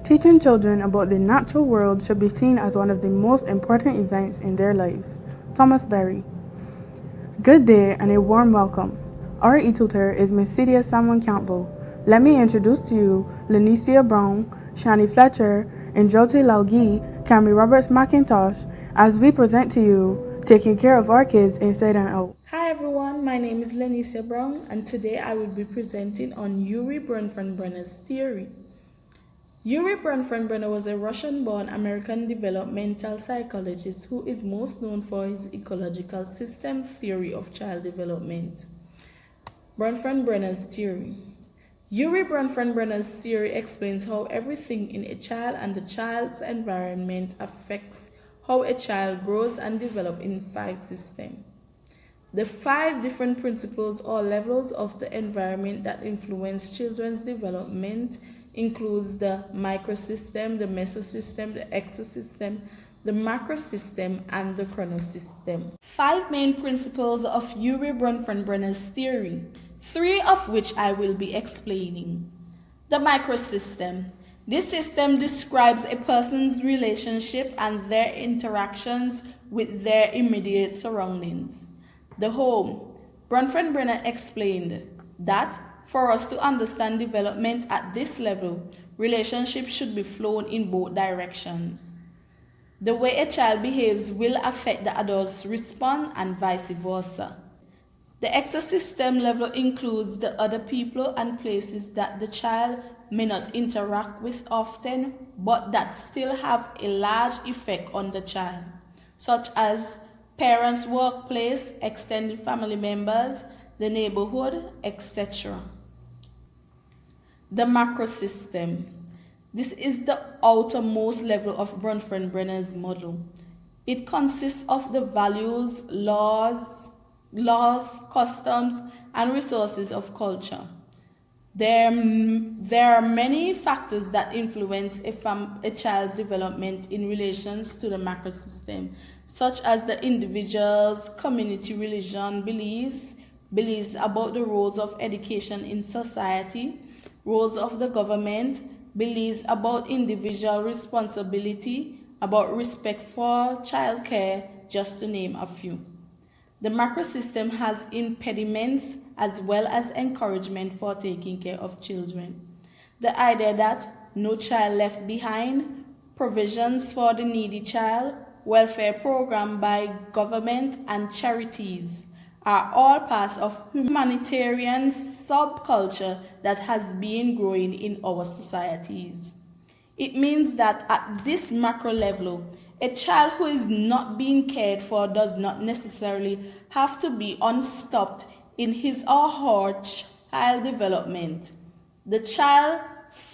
Teaching children about the natural world should be seen as one of the most important events in their lives. Thomas Berry. Good day and a warm welcome. Our e-tutor is Miss Cedia Salmon Campbell. Let me introduce to you Lenicia Brown, Shani Fletcher, and Jote Laugi, Camry Roberts McIntosh, as we present to you Taking Care of Our Kids Inside and Out. Hi everyone, my name is Lenicia Brown and today I will be presenting on Yuri Bronfenbrenner's theory. Yuri Bronfenbrenner was a Russian-born American developmental psychologist who is most known for his ecological system theory of child development. Bronfenbrenner's theory. Yuri Bronfenbrenner's theory explains how everything in a child and the child's environment affects how a child grows and develops in 5 systems. The 5 different principles or levels of the environment that influence children's development includes the microsystem, the mesosystem, the exosystem, the macrosystem, and the chronosystem. 5 main principles of Yuri Bronfenbrenner's theory, 3 of which I will be explaining. The microsystem. This system describes a person's relationship and their interactions with their immediate surroundings. The home. Bronfenbrenner explained that for us to understand development at this level, relationships should be flown in both directions. The way a child behaves will affect the adult's response and vice versa. The ecosystem level includes the other people and places that the child may not interact with often, but that still have a large effect on the child, such as parents' workplace, extended family members, the neighborhood, etc. The macrosystem. This is the outermost level of Bronfenbrenner's model. It consists of the values, laws, customs, and resources of culture. There are many factors that influence a child's development in relations to the macrosystem, such as the individual's community religion beliefs about the roles of education in society, roles of the government, beliefs about individual responsibility, about respect for childcare, just to name a few. The macrosystem has impediments as well as encouragement for taking care of children. The idea that no child left behind, provisions for the needy child, welfare program by government and charities are all parts of humanitarian subculture that has been growing in our societies. It means that at this macro level, a child who is not being cared for does not necessarily have to be unstopped in his or her child development. The child,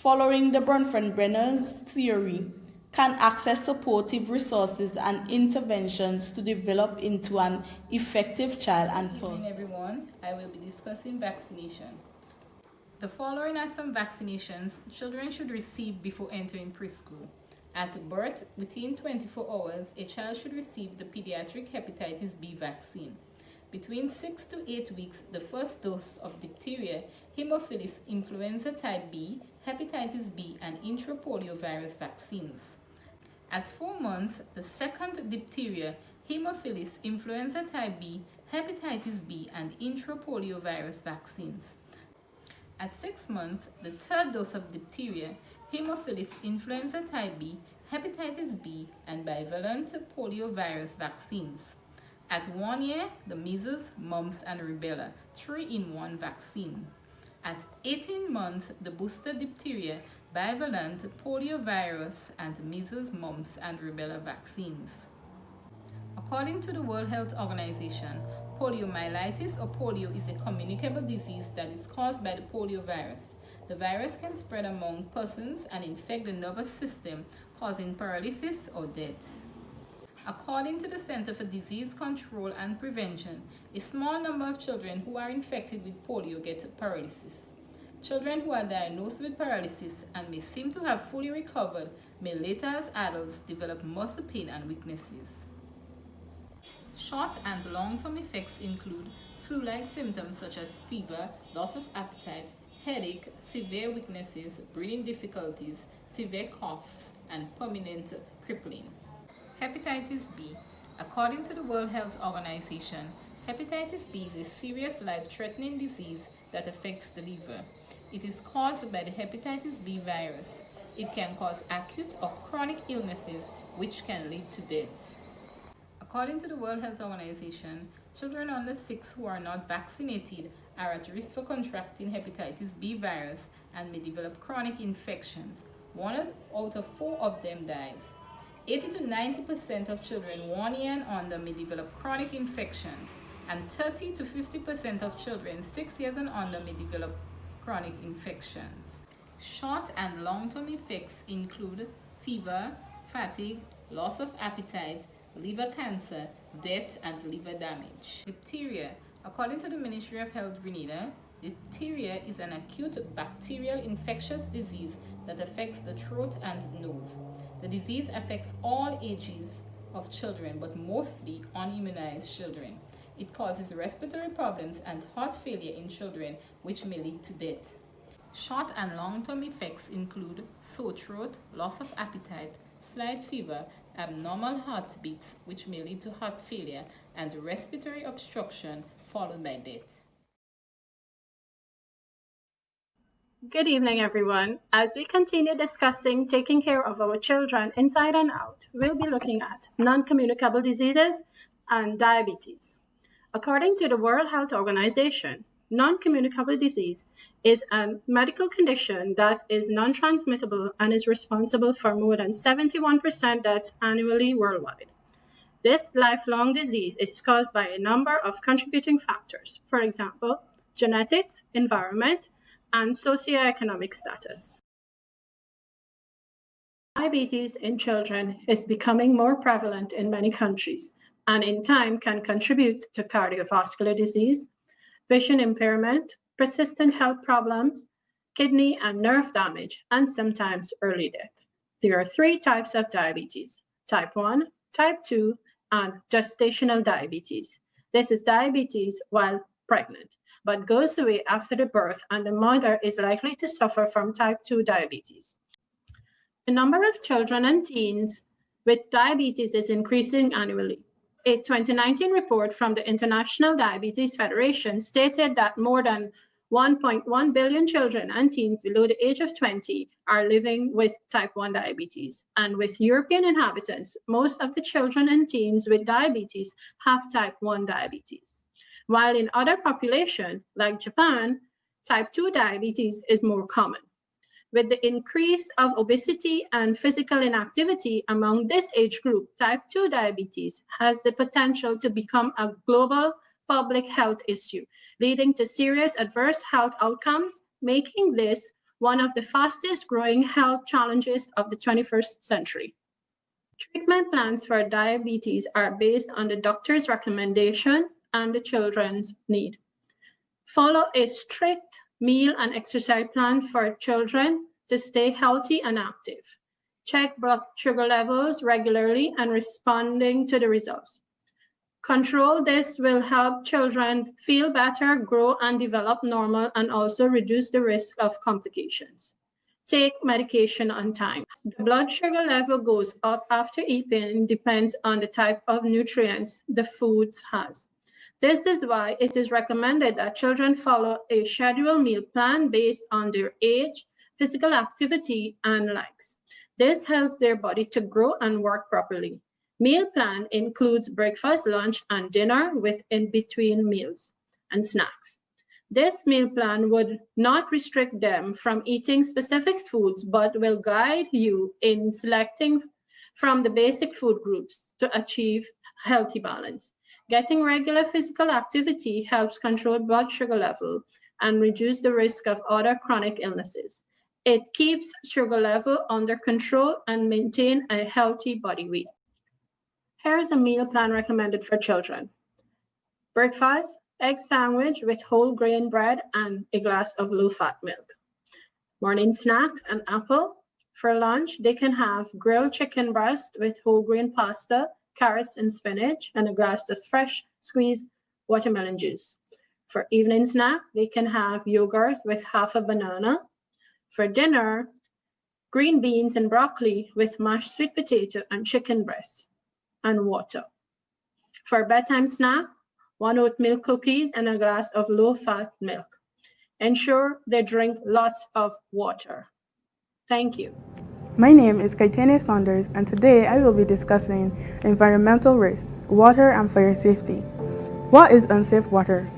following the Bronfenbrenner's theory, can access supportive resources and interventions to develop into an effective child and person. Good evening, everyone. I will be discussing vaccination. The following are some vaccinations children should receive before entering preschool. At birth, within 24 hours, a child should receive the pediatric hepatitis B vaccine. Between 6 to 8 weeks, the first dose of diphtheria, Haemophilus influenza type B, hepatitis B, and intrapoliovirus vaccines. At 4 months, the second diphtheria, Haemophilus influenza type B, hepatitis B, and intrapoliovirus vaccines. At 6 months, the third dose of diphtheria, Haemophilus influenza type B, hepatitis B, and bivalent poliovirus vaccines. At 1 year, the measles, mumps, and rubella 3-in-1 vaccine. At 18 months, the booster diphtheria, bivalent poliovirus, and measles, mumps, and rubella vaccines. According to the World Health Organization, poliomyelitis or polio is a communicable disease that is caused by the poliovirus. The virus can spread among persons and infect the nervous system, causing paralysis or death. According to the Center for Disease Control and Prevention, a small number of children who are infected with polio get paralysis. Children who are diagnosed with paralysis and may seem to have fully recovered may later as adults develop muscle pain and weaknesses. Short and long-term effects include flu-like symptoms such as fever, loss of appetite, headache, severe weaknesses, breathing difficulties, severe coughs, and permanent crippling. Hepatitis B. According to the World Health Organization, hepatitis B is a serious life-threatening disease that affects the liver. It is caused by the hepatitis B virus. It can cause acute or chronic illnesses which can lead to death. According to the World Health Organization, children under 6 who are not vaccinated are at risk for contracting hepatitis B virus and may develop chronic infections. 1 out of 4 of them dies. 80 to 90% of children 1 year and under may develop chronic infections, and 30 to 50% of children 6 years and under may develop chronic infections. Short and long-term effects include fever, fatigue, loss of appetite, liver cancer, death, and liver damage. Diphtheria. According to the Ministry of Health, Grenada, diphtheria is an acute bacterial infectious disease that affects the throat and nose. The disease affects all ages of children, but mostly unimmunized children. It causes respiratory problems and heart failure in children, which may lead to death. Short and long-term effects include sore throat, loss of appetite, slight fever, abnormal heartbeats, which may lead to heart failure, and respiratory obstruction, followed by death. Good evening, everyone. As we continue discussing taking care of our children inside and out, we'll be looking at non-communicable diseases and diabetes. According to the World Health Organization, non-communicable disease is a medical condition that is non-transmittable and is responsible for more than 71% deaths annually worldwide. This lifelong disease is caused by a number of contributing factors, for example, genetics, environment, and socioeconomic status. Diabetes in children is becoming more prevalent in many countries, and in time can contribute to cardiovascular disease, vision impairment, persistent health problems, kidney and nerve damage, and sometimes early death. There are 3 types of diabetes: type 1, type 2, and gestational diabetes. This is diabetes while pregnant, but goes away after the birth, and the mother is likely to suffer from type 2 diabetes. The number of children and teens with diabetes is increasing annually. A 2019 report from the International Diabetes Federation stated that more than 1.1 billion children and teens below the age of 20 are living with type 1 diabetes. And with European inhabitants, most of the children and teens with diabetes have type 1 diabetes. While in other populations, like Japan, type 2 diabetes is more common. With the increase of obesity and physical inactivity among this age group, type 2 diabetes has the potential to become a global public health issue, leading to serious adverse health outcomes, making this one of the fastest growing health challenges of the 21st century. Treatment plans for diabetes are based on the doctor's recommendation and the children's need. Follow a strict meal and exercise plan for children to stay healthy and active. Check blood sugar levels regularly and responding to the results. Control this will help children feel better, grow, and develop normal, and also reduce the risk of complications. Take medication on time. The blood sugar level goes up after eating depends on the type of nutrients the food has. This is why it is recommended that children follow a scheduled meal plan based on their age, physical activity, and likes. This helps their body to grow and work properly. Meal plan includes breakfast, lunch, and dinner with in-between meals and snacks. This meal plan would not restrict them from eating specific foods, but will guide you in selecting from the basic food groups to achieve healthy balance. Getting regular physical activity helps control blood sugar level and reduce the risk of other chronic illnesses. It keeps sugar level under control and maintain a healthy body weight. Here is a meal plan recommended for children. Breakfast, egg sandwich with whole grain bread and a glass of low-fat milk. Morning snack, an apple. For lunch, they can have grilled chicken breast with whole grain pasta, carrots and spinach, and a glass of fresh squeezed watermelon juice. For evening snack, they can have yogurt with half a banana. For dinner, green beans and broccoli with mashed sweet potato and chicken breast and water. For bedtime snack, 1 oatmeal cookies and a glass of low-fat milk. Ensure they drink lots of water. Thank you. My name is Kaitane Saunders, and today I will be discussing environmental risks, water and fire safety. What is unsafe water?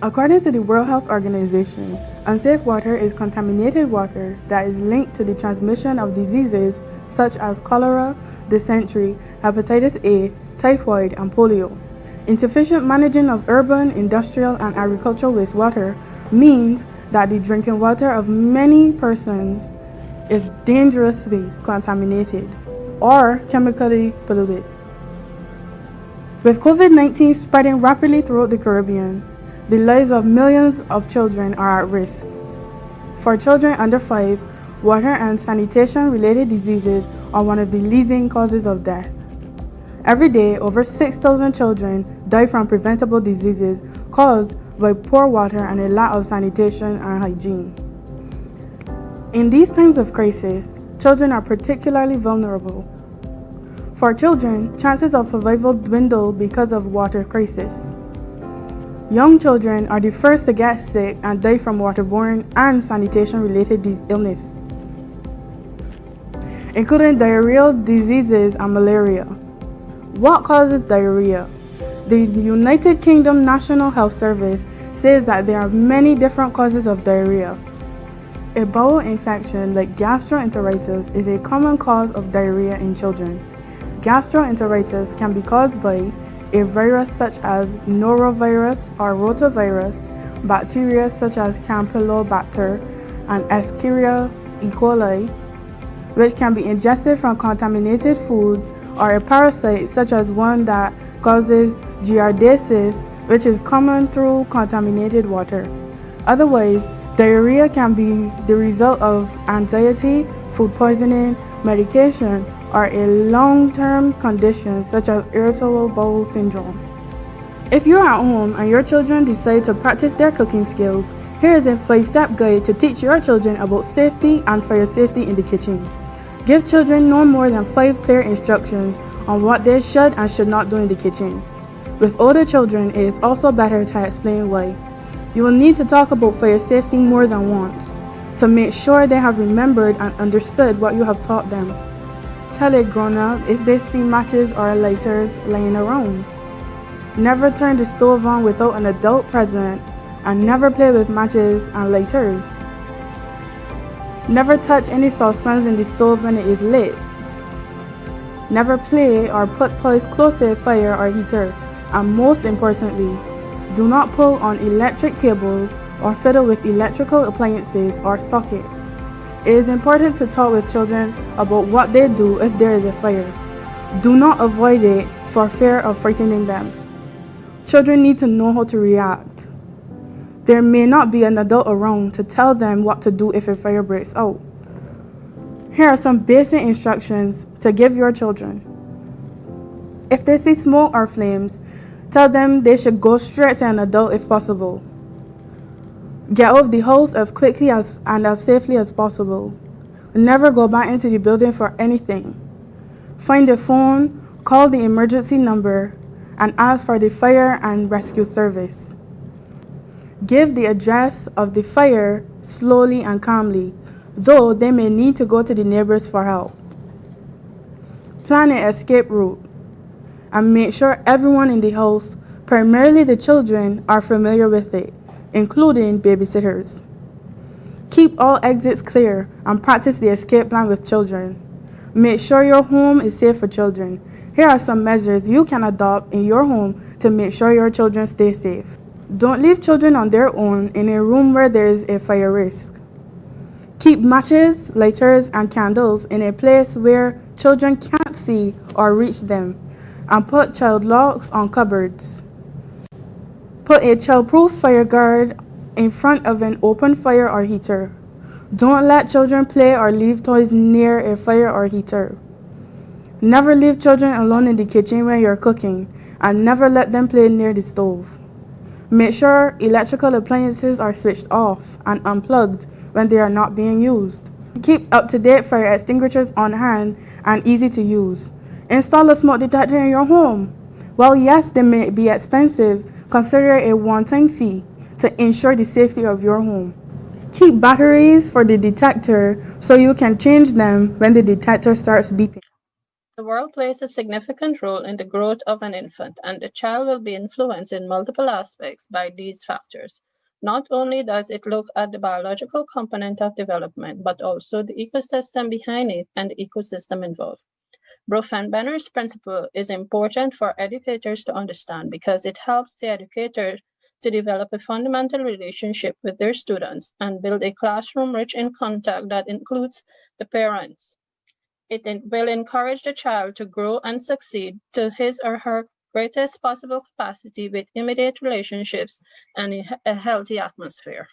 According to the World Health Organization, unsafe water is contaminated water that is linked to the transmission of diseases such as cholera, dysentery, hepatitis A, typhoid, and polio. Insufficient managing of urban, industrial, and agricultural wastewater means that the drinking water of many persons is dangerously contaminated or chemically polluted. With COVID-19 spreading rapidly throughout the Caribbean, the lives of millions of children are at risk. For children under 5, water and sanitation-related diseases are one of the leading causes of death. Every day, over 6,000 children die from preventable diseases caused by poor water and a lack of sanitation and hygiene. In these times of crisis, children are particularly vulnerable. For children, chances of survival dwindle because of water crisis. Young children are the first to get sick and die from waterborne and sanitation-related illness, including diarrheal diseases and malaria. What causes diarrhea? The United Kingdom National Health Service says that there are many different causes of diarrhea. A bowel infection like gastroenteritis is a common cause of diarrhea in children. Gastroenteritis can be caused by a virus such as norovirus or rotavirus, bacteria such as Campylobacter and Escherichia coli, which can be ingested from contaminated food, or a parasite such as one that causes giardiasis, which is common through contaminated water. Otherwise, diarrhea can be the result of anxiety, food poisoning, medication, or a long-term condition such as irritable bowel syndrome. If you're at home and your children decide to practice their cooking skills, here is a 5-step guide to teach your children about safety and fire safety in the kitchen. Give children no more than 5 clear instructions on what they should and should not do in the kitchen. With older children, it is also better to explain why. You will need to talk about fire safety more than once to make sure they have remembered and understood what you have taught them. Tell a grown-up if they see matches or lighters laying around. Never turn the stove on without an adult present, and never play with matches and lighters. Never touch any saucepans in the stove when it is lit. Never play or put toys close to a fire or heater, and most importantly, do not pull on electric cables or fiddle with electrical appliances or sockets. It is important to talk with children about what they do if there is a fire. Do not avoid it for fear of frightening them. Children need to know how to react. There may not be an adult around to tell them what to do if a fire breaks out. Here are some basic instructions to give your children. If they see smoke or flames, tell them they should go straight to an adult if possible. Get out of the house as quickly and as safely as possible. Never go back into the building for anything. Find a phone, call the emergency number, and ask for the fire and rescue service. Give the address of the fire slowly and calmly, though they may need to go to the neighbors for help. Plan an escape route, and make sure everyone in the house, primarily the children, are familiar with it, including babysitters. Keep all exits clear and practice the escape plan with children. Make sure your home is safe for children. Here are some measures you can adopt in your home to make sure your children stay safe. Don't leave children on their own in a room where there is a fire risk. Keep matches, lighters, and candles in a place where children can't see or reach them, and put child locks on cupboards. Put a child-proof fire guard in front of an open fire or heater. Don't let children play or leave toys near a fire or heater. Never leave children alone in the kitchen when you're cooking, and never let them play near the stove. Make sure electrical appliances are switched off and unplugged when they are not being used. Keep up-to-date fire extinguishers on hand and easy to use. Install a smoke detector in your home. While yes, they may be expensive, consider a one-time fee to ensure the safety of your home. Keep batteries for the detector so you can change them when the detector starts beeping. The world plays a significant role in the growth of an infant, and the child will be influenced in multiple aspects by these factors. Not only does it look at the biological component of development, but also the ecosystem behind it and the ecosystem involved. Bronfenbrenner's principle is important for educators to understand because it helps the educator to develop a fundamental relationship with their students and build a classroom rich in contact that includes the parents. It will encourage the child to grow and succeed to his or her greatest possible capacity with immediate relationships and a healthy atmosphere.